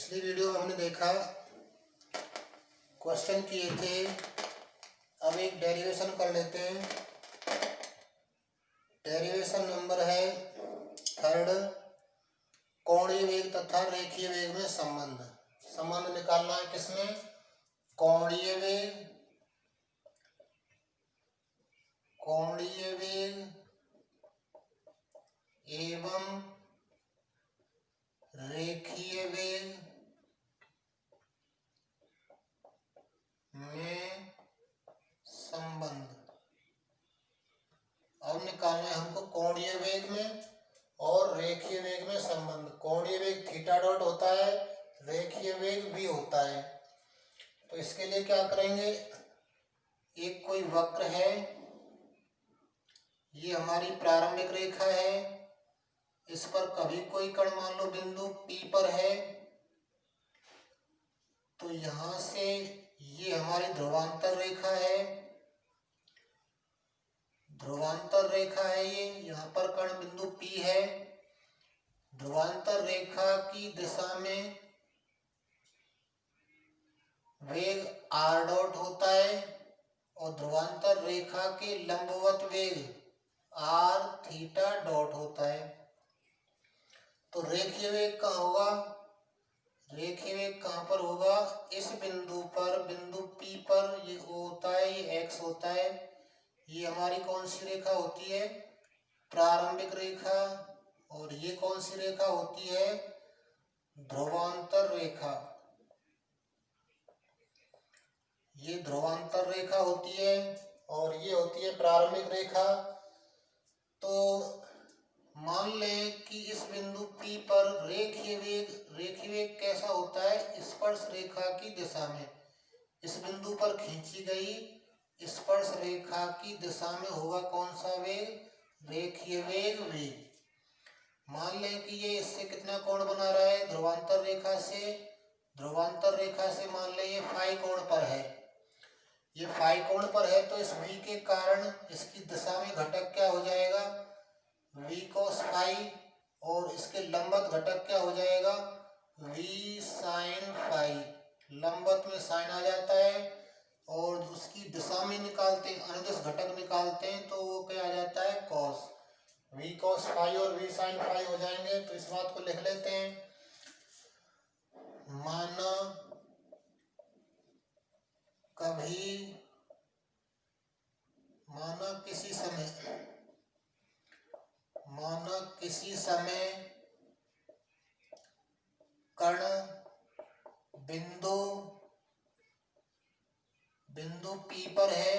पिछली वीडियो में हमने देखा, क्वेश्चन किए थे। अब एक डेरिवेशन कर लेते हैं। डेरिवेशन नंबर है 3rd, कोणीय वेग तथा रेखीय वेग में संबंध निकालना है। किसमें? कोणीय वेग एवं रेखीय वेग में संबंध। अब निकालना है हमको कोणीय वेग में और रेखीय वेग में संबंध। कोणीय वेग थीटा डॉट होता है, रेखीय वेग भी होता है। तो इसके लिए क्या करेंगे, एक कोई वक्र है, ये हमारी प्रारंभिक रेखा है, इस पर कभी कोई कण मान लो बिंदु P पर है, तो यहां से ये हमारी ध्रुवांतर रेखा है। ये यहाँ पर कण बिंदु P है। ध्रुवांतर रेखा की दिशा में वेग r डॉट होता है और ध्रुवांतर रेखा के लंबवत वेग r थीटा डॉट होता है। तो रेखीय वेग कहाँ होगा? रेखीय वेग कहाँ पर होगा? इस बिंदु पर, बिंदु P पर ये O होता है, ये x होता है। ये हमारी कौन सी रेखा होती है? प्रारंभिक रेखा। और ये कौन सी रेखा होती है? ध्रुवांतर रेखा। ये ध्रुवांतर रेखा होती है और ये होती है प्रारंभिक रेखा। तो मान लें कि इस बिंदु P पर रेखीय वेग कैसा होता है? स्पर्श रेखा की दिशा में। इस बिंदु पर खींची गई स्पर्श रेखा की दिशा में होगा कौन सा वेग? रेखीय वेग v। मान लें कि ये इससे कितना कोण बना रहा है? ध्रुवांतर रेखा से मान लें ये फाई कोण पर है। ये फाई कोण पर है तो इस v के कारण इसकी दिशा में घटक क्या हो जाएगा? v cos phi. और इसके लंबवत घटक क्या हो जाएगा? v sin phi. लंबवत में साइन आ जाता है और उसकी दिशा में निकालते हैं, अनुदिश घटक निकालते हैं तो वो क्या आ जाता है? cos। v cos फाई और v sin फाई हो जाएंगे। तो इस बात को लिख लेते हैं। माना किसी समय कण बिंदु P पर है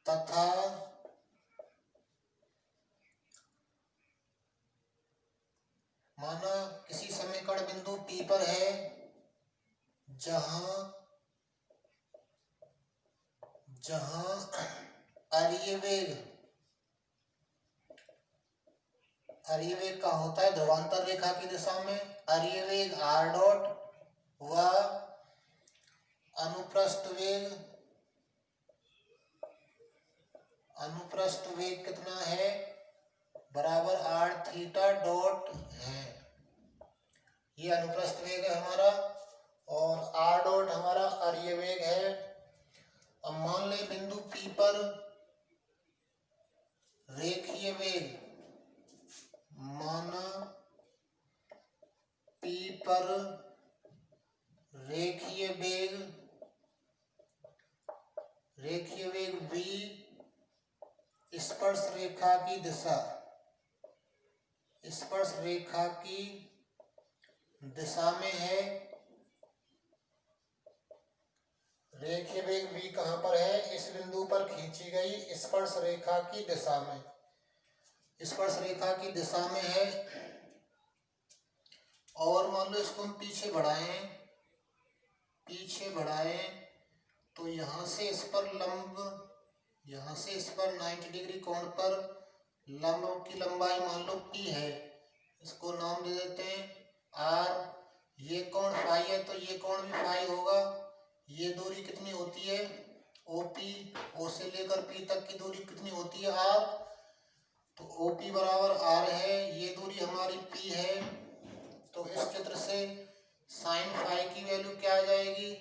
तथा जहां अरीय वेग का होता है ध्रुवांतर रेखा की दिशा में। अरीय वेग r डॉट व अनुप्रस्थ वेग कितना है? बराबर r थीटा डॉट है। ये अनुप्रस्थ वेग है हमारा और r डॉट हमारा अरीय वेग है। अब मान लें बिंदु P पर रेखीय वेग, माना P पर रेखीय वेग v स्पर्श रेखा की दिशा में है। रेखीय वेग v कहाँ पर है? इस बिंदु पर खींची गई स्पर्श रेखा की दिशा में। स्पर्श रेखा की दिशा में है और मान लो इसको हम पीछे बढ़ाएं तो यहाँ से इस पर 90 डिग्री कोण पर लंब की लंबाई मान लो P है। इसको नाम दे देते हैं R। ये कोण फाई है तो ये कोण भी फाई होगा। ये दूरी कितनी होती है? OP। O से लेकर P तक की दूरी कितनी होती है? R। तो OP बराबर R है, ये दूरी हमारी P है। तो इस चित्र से साइन फाई की वैल्यू क्या आ जाएगी?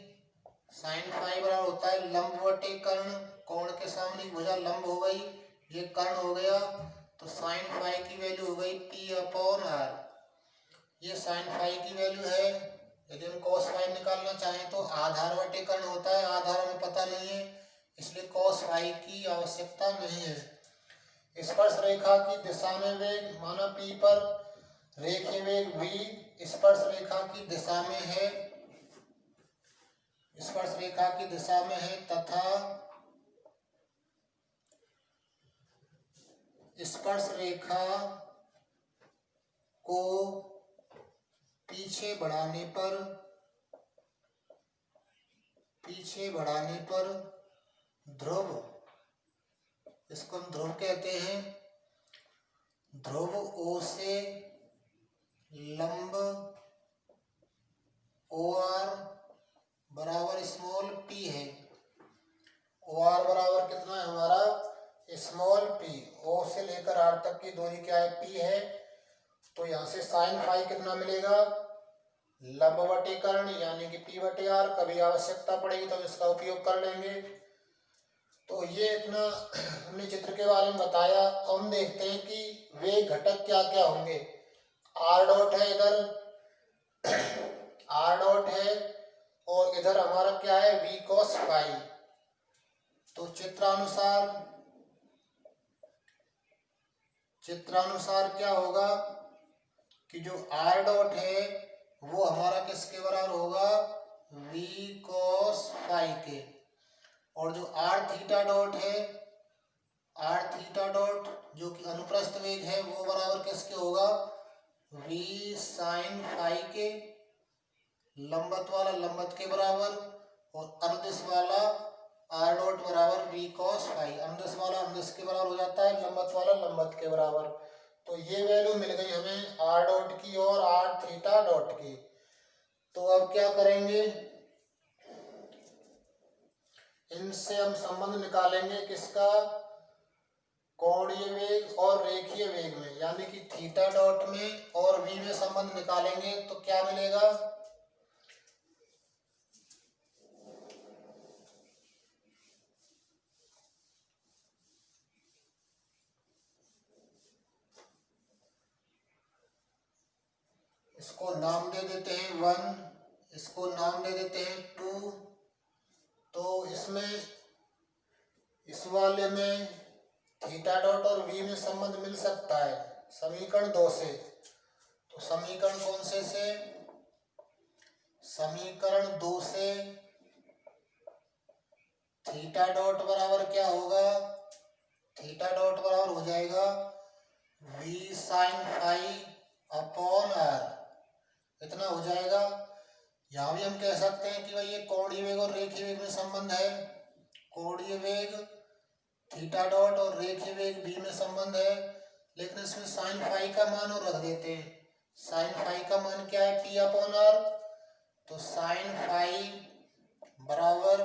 साइन फाई बराबर होता है लंब बटे कर्ण। कोण के सामने भुजा लंब हो गई, ये कर्ण हो गया, तो साइन फाई की वैल्यू हो गई P/R। ये साइन फाई की वैल्यू है। यदि हम कॉस फाई निकालना चाहें तो आधार बटे कर्ण होता है, आधार हमें पता नहीं है, इसलिए कॉस फाई की आवश्यकता नहीं है। स्पर्श रेखा की दिशा में वेग, माना P पर रेखीय वेग v स्पर्श रेखा की दिशा में है, स्पर्श रेखा की दिशा में है, तथा स्पर्श रेखा को पीछे बढ़ाने पर ध्रुव, इसको हम ध्रुव कहते हैं, ध्रुव O से लंब OR बराबर स्मॉल p है। OR बराबर कितना है हमारा? Small p। O से लेकर R तक की दूरी क्या है? P है। तो यहाँ से साइन फाई कितना मिलेगा? लंब बटे कर्ण यानी कि P/R। कभी आवश्यकता पड़ेगी तो इसका उपयोग कर लेंगे। तो ये इतना हमने चित्र के बारे में बताया। अब हम देखते हैं कि वे घटक क्या क्या होंगे। R डॉट है, इधर R डॉट है, और इधर हमारा क्या है? V cos phi. तो चित्रानुसार क्या होगा कि जो R डॉट है वो हमारा किसके बराबर होगा? V cos फाई के। और जो R थीटा डॉट है, R थीटा डॉट जो कि अनुप्रस्थ वेग है, वो बराबर किसके होगा? V साइन फाई के। लंबवत वाला लंबवत के बराबर, और अनुदिश वाला R डॉट बराबर V cos फाई। अनुदिश वाला अनुदिश के बराबर हो जाता है, लंबवत वाला लंबवत के बराबर। तो ये वैल्यू मिल गई हमें R डॉट की और R थीटा डॉट की। तो अब क्या करेंगे? इनसे हम संबंध निकालेंगे, किसका? कोणीय वेग और रेखीय वेग में, यानी कि थीटा डॉट में और V में संबंध निकालेंगे। तो क्या मिलेगा? इसको नाम दे देते हैं 1, इसको नाम दे देते हैं 2। तो इसमें इस वाले में थीटा डॉट और V में संबंध मिल सकता है समीकरण 2 से। तो समीकरण कौन से? समीकरण 2 से थीटा डॉट बराबर क्या होगा? थीटा डॉट बराबर हो जाएगा V sine phi upon R। इतना हो जाएगा। यहाँ भी हम कह सकते हैं कि भाई ये कोणीय वेग और रेखीय वेग में संबंध है। कोणीय वेग थीटा डॉट और रेखीय वेग V में संबंध है, लेकिन इसमें साइन फाई का मान और रख देते हैं। साइन फाई का मान क्या है? P/R। तो साइन फाई बराबर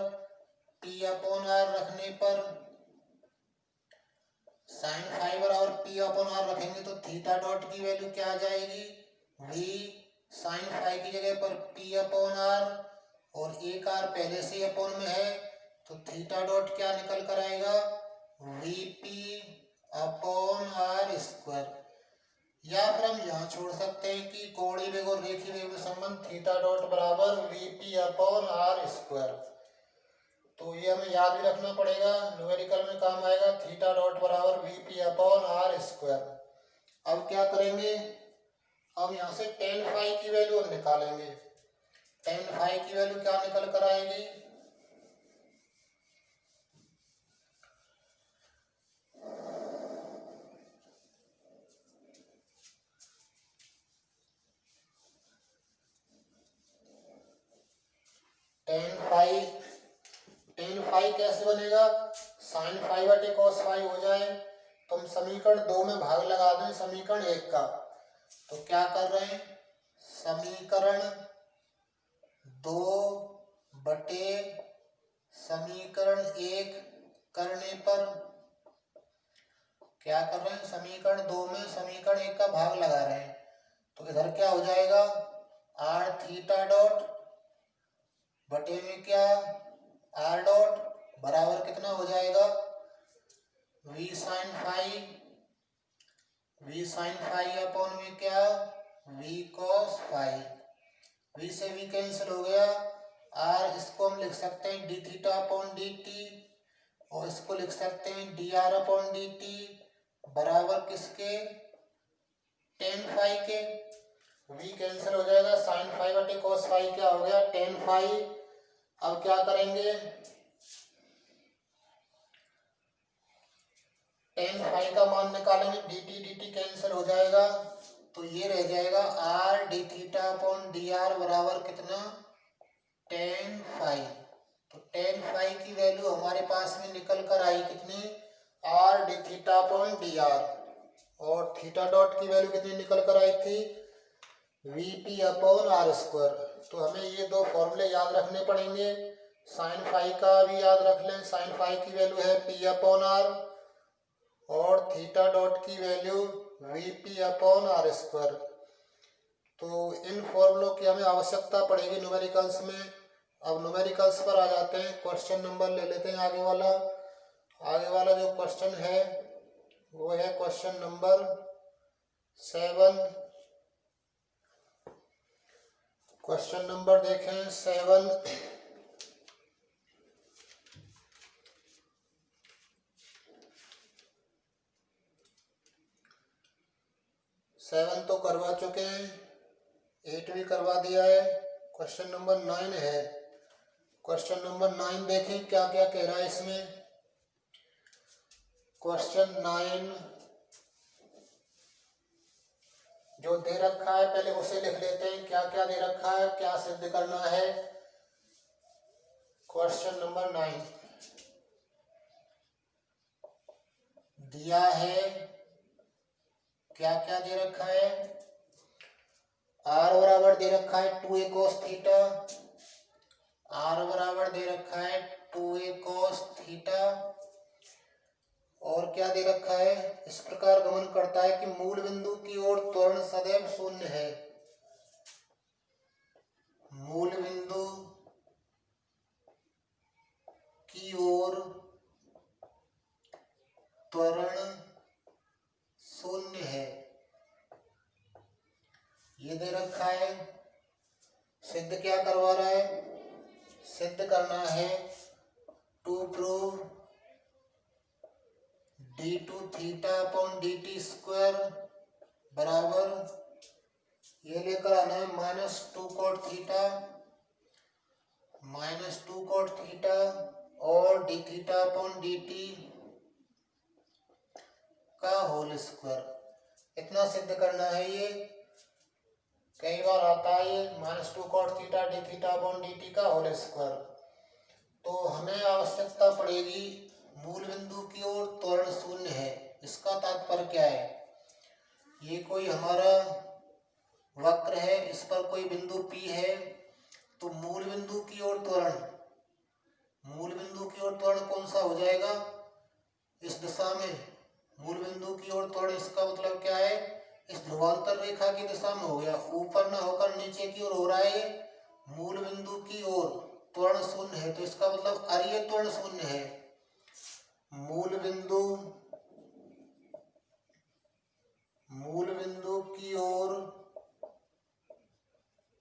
P/R रखने पर, साइन फाई बराबर P/R रखेंगे तो थीटा डॉट की वैल्यू क्या आ जाएगी? V साइन फाई की जगह पर P/R, और एक R पहले से अपॉन में है, तो थीटा डॉट क्या निकल कर आएगा? VP/R²। या फिर हम यहाँ छोड़ सकते हैं कि कोणीय वेग और रेखीय वेग में संबंध थीटा डॉट बराबर VP/R²। तो ये हमें याद भी रखना पड़ेगा, न्यूमेरिकल में काम आएगा। थीटा डॉट बराबर VP/R²। अब क्या करेंगे? अब यहाँ से टेन फाई की वैल्यू हम निकालेंगे। टेन फाई की वैल्यू क्या निकल कर आएगी? टेन फाई कैसे बनेगा? साइन फाई बटे कॉस फाई हो जाए तो हम समीकरण 2 में भाग लगा दें समीकरण 1 का। तो क्या कर रहे हैं? समीकरण 2 बटे समीकरण 1 करने पर क्या कर रहे हैं, समीकरण 2 में समीकरण 1 का भाग लगा रहे हैं। तो इधर क्या हो जाएगा, आर थीटा डॉट बटे में क्या आर डॉट बराबर कितना हो जाएगा, वी साइन फाई अपॉन में क्या वी कॉस फाई। वी से वी कैंसिल हो गया, आर इसको हम लिख सकते हैं D theta upon d T, और इसको लिख सकते हैं D R upon d T बराबर किसके, टेन फाई के। वी कैंसिल हो जाएगा, साइन फाई बटे कॉस फाई क्या हो गया, टेन फाई। अब क्या करेंगे, टेन फाई का मान निकालेंगे, डी टी कैंसिल हो जाएगा, तो ये रह जाएगा r d theta upon d r बराबर कितना, टेन फाई। तो टेन फाई की वैल्यू हमारे पास में निकल कर आई कितनी, r d theta upon d r, और थीटा डॉट की वैल्यू कितनी निकल कर आई थी, v p upon r square. तो हमें ये दो फॉर्मूले याद रखने पड़ेंगे, साइन फाई का भी याद रख लें, साइन फाई की वैल्यू है पी अपॉन आर, और थीटा डॉट की value v p upon r square. तो इन फॉर्मूलों की हमें आवश्यकता पड़ेगी न्यूमेरिकल्स में। अब न्यूमेरिकल्स पर आ जाते हैं, क्वेश्चन नंबर ले लेते हैं आगे वाला जो क्वेश्चन है वो है क्वेश्चन नंबर 7। क्वेश्चन नंबर देखें 7। सेवन तो करवा चुके हैं, 8 भी करवा दिया है। क्वेश्चन नंबर 9 है। क्वेश्चन नंबर 9 देखें क्या क्या कह रहा है इसमें। क्वेश्चन 9 जो दे रखा है पहले उसे लिख लेते हैं, क्या क्या दे रखा है, क्या सिद्ध करना है। क्वेश्चन नंबर 9 दिया है, क्या क्या दे रखा है, आर बराबर दे रखा है 2a cos थीटा, आर बराबर दे रखा है 2a cos थीटा, और क्या दे रखा है, इस प्रकार गमन करता है कि मूल बिंदु की ओर त्वरण सदैव शून्य है। मूल बिंदु की ओर त्वरण शून्य है, ये दे रखा है। सिद्ध क्या करवा रहा है, सिद्ध करना है to prove d2 theta upon dt square बराबर, ये लेकर आना है -2 cot थीटा और d थीटा अपॉन dt का होल स्क्वायर। इतना सिद्ध करना है। ये कई बार आता है ये -2 cot theta d theta upon dt का होल स्क्वायर। तो हमें आवश्यकता पड़ेगी मूल बिंदु की ओर त्वरण शून्य है। इसका तात्पर्य क्या है, ये कोई हमारा वक्र है, इस पर कोई बिंदु P है, तो मूल बिंदु की ओर त्वरण कौन सा हो जाएगा, इस दिशा में मूल बिंदु की ओर त्वरण, इसका मतलब क्या है, इस ध्रुवांतर रेखा की दिशा में हो गया, ऊपर ना होकर नीचे की ओर हो रहा है। मूल बिंदु की ओर त्वरण शून्य है, तो इसका मतलब अरीय त्वरण शून्य है। मूल बिंदु की ओर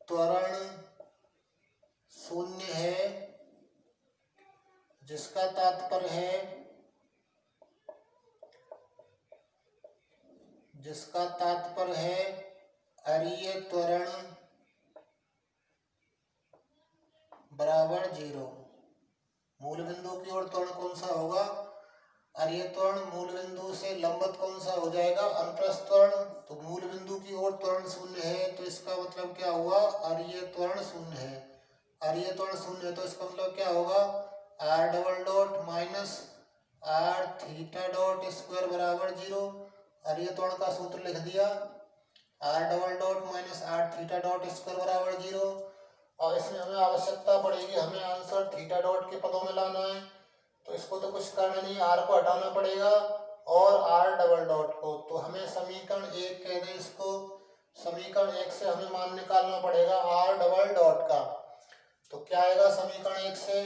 त्वरण शून्य है, जिसका तात्पर्य है अरीय त्वरण बराबर 0। मूल बिंदु की ओर त्वरण कौन सा होगा, अरीय त्वरण। मूल बिंदु से लंबवत कौन सा हो जाएगा, अनुप्रस्थ त्वरण। तो मूल बिंदु की ओर त्वरण शून्य है, तो इसका मतलब क्या हुआ, अरीय त्वरण शून्य है। अरीय त्वरण शून्य है तो इसका मतलब क्या होगा, r double dot minus r theta dot square बराबर 0। अरीय त्वरण का सूत्र लिख दिया, r double dot minus r theta dot square बराबर 0। और इसमें हमें आवश्यकता पड़ेगी, हमें आंसर थीटा डॉट के पदों में लाना है। तो इसको तो कुछ करना नहीं, आर को हटाना पड़ेगा और आर डबल डॉट को, तो हमें समीकरण 1 कह दें इसको। समीकरण 1 से हमें मान निकालना पड़ेगा आर डबल डॉट का। तो क्या आएगा समीकरण 1 से?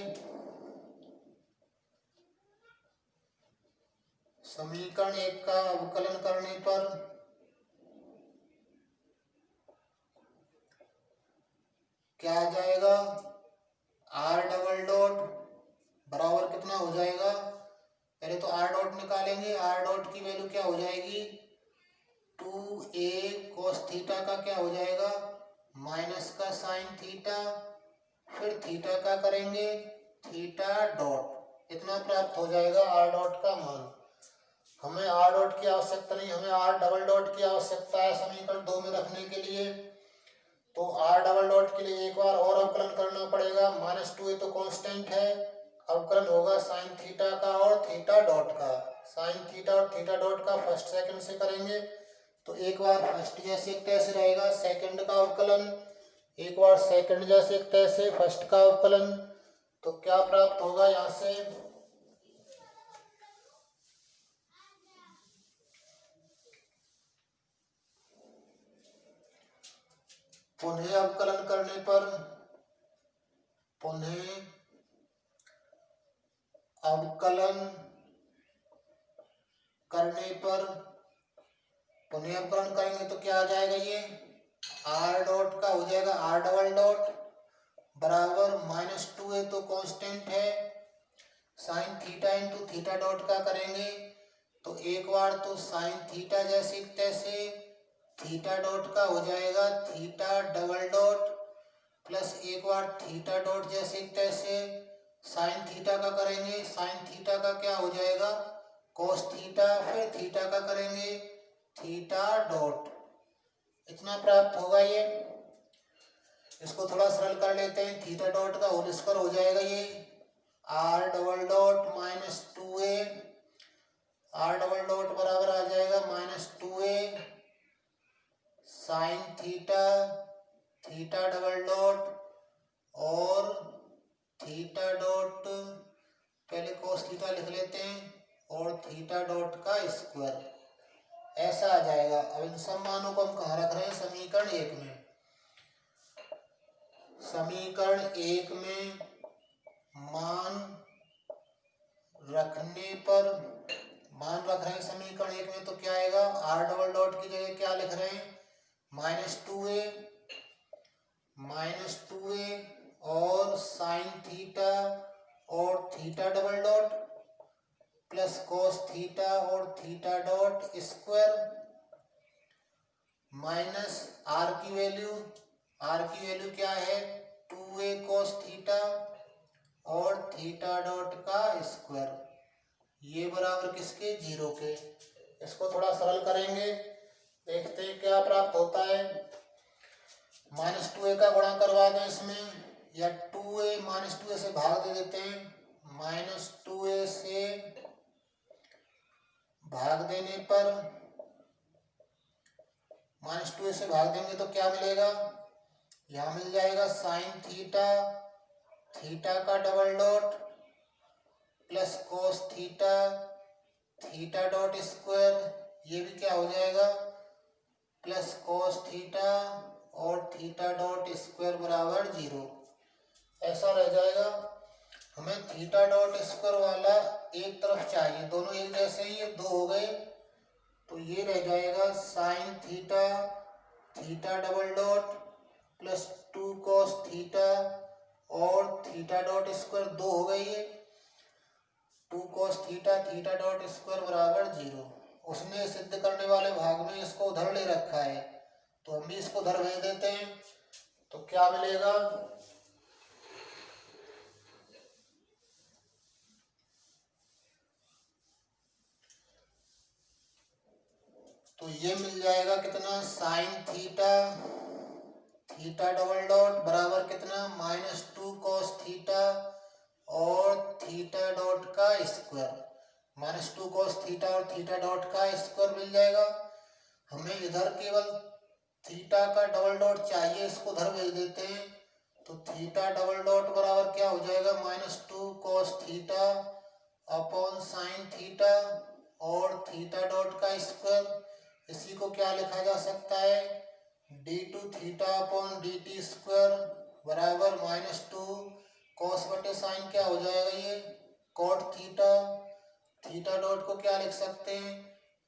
समीकरण 1 का अवकलन करने पर क्या आ जाएगा? आर डबल डॉट बराबर कितना हो जाएगा? पहले तो आर डॉट निकालेंगे। आर डॉट की वैल्यू क्या हो जाएगी? 2a cos थीटा का क्या हो जाएगा? माइनस का साइन थीटा, फिर थीटा का करेंगे थीटा डॉट, इतना प्राप्त हो जाएगा आर डॉट का मान। हमें आर डॉट की आवश्यकता नहीं, हमें आर डबल डॉट की आवश्यकता है समीकरण 2 में रखने के लिए। तो आर डबल डॉट के लिए एक बार और अवकलन करना पड़ेगा। -2a तो कांस्टेंट है, अवकलन होगा साइन थीटा का और थीटा डॉट का। साइन थीटा और थीटा डॉट का फर्स्ट सेकंड से करेंगे। तो एक बार फर्स्ट जैसे एक तैसे रहेगा सेकंड का अवकलन, एक बार सेकंड जैसे एक तैसे फर्स्ट का अवकलन। तो क्या प्राप्त होगा यहाँ से? पुनः अवकलन करने पर, पुनः अवकलन करने पर, पुनः अवकलन करेंगे तो क्या आ जाएगा? ये आर डॉट का हो जाएगा आर डबल डॉट बराबर -2a तो कांस्टेंट है, sine theta into theta dot का करेंगे तो एक बार तो साइन थीटा जैसे तैसे थीटा डॉट का हो जाएगा थीटा डबल डॉट, प्लस एक बार थीटा डॉट जैसे तैसे साइन थीटा का करेंगे, साइन थीटा का क्या हो जाएगा? कोस थीटा, फिर थीटा का करेंगे थीटा डॉट, इतना प्राप्त होगा। ये इसको थोड़ा सरल कर लेते हैं। थीटा डॉट का होल स्क्वायर हो जाएगा ये r double dot -2a, r double dot बराबर आ जाएगा -2a sine theta theta double dot और थीटा डॉट, पहले कोस थीटा लिख लेते हैं, और थीटा डॉट का स्क्वायर, ऐसा आ जाएगा। अब इन सब मानों को हम कहाँ रख रहे हैं? समीकरण 1 में। समीकरण 1 में मान रखने पर, मान रख रहे हैं समीकरण 1 में, तो क्या आएगा? आर डबल डॉट की जगह क्या लिख रहे हैं? -2a और साइन थीटा और theta double dot plus cos theta और theta dot square minus R की वैल्यू, आर की वैल्यू क्या है? 2a कोस थीटा और थीटा डॉट का स्क्वायर, ये बराबर किसके? 0 के। इसको थोड़ा सरल करेंगे, देखते हैं क्या प्राप्त होता है। -2a का गुणा करवा दें इसमें, या 2a -2a से भाग दे देते हैं। -2a से भाग देने पर, -2a से भाग देंगे तो क्या मिलेगा? यहाँ मिल जाएगा साइन थीटा थीटा का double dot plus cos theta theta dot square, ये भी क्या हो जाएगा? प्लस कोस थीटा और थीटा डॉट स्क्वायर बराबर 0, ऐसा रह जाएगा। हमें थीटा डॉट स्क्वायर वाला एक तरफ चाहिए, दोनों एक जैसे ही, ये 2 हो गए, तो ये रह जाएगा sign theta theta double dot plus 2 कोस थीटा और थीटा डॉट स्क्वायर 2 हो गई है, 2 cos theta theta dot square बराबर 0। उसने सिद्ध करने वाले भाग में इसको उधर ले रखा है, तो हम भी इसको उधर भेज देते हैं। तो क्या मिलेगा? तो ये मिल जाएगा कितना? Sign theta theta double dot बराबर कितना? -2 कोस थीटा और थीटा डॉट का स्क्वायर, -2 कोस थीटा और थीटा डॉट का स्क्वायर मिल जाएगा। हमें इधर केवल थीटा का डबल डॉट चाहिए, इसको उधर भेज देते हैं। तो थीटा डबल डॉट बराबर क्या हो जाएगा? -2 cos theta upon sine theta और थीटा डॉट का स्क्वायर, इसी को क्या लिखा जा सकता है, d2 theta upon d t square बराबर -2 कॉस बटे साइन क्या हो जाएगा ये कॉट थीटा। थीटा डॉट को क्या लिख सकते हैं,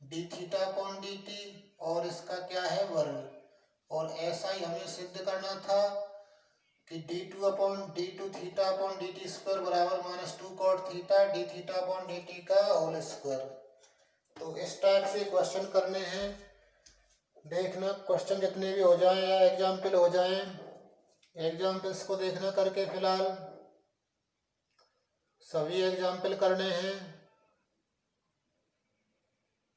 D theta upon d T और इसका क्या है वर्ग। और ऐसा ही हमें सिद्ध करना था कि d2 theta upon d t square बराबर -2 cot theta d theta upon d t का होल स्क्वायर। तो इस टाइप से क्वेश्चन करने हैं, देखना क्वेश्चन जितने भी हो जाएं या एग्जाम्पल हो जाएं, एग्जाम्पल्स को देखना करके फिलहाल सभी एग्जाम्पल करने हैं।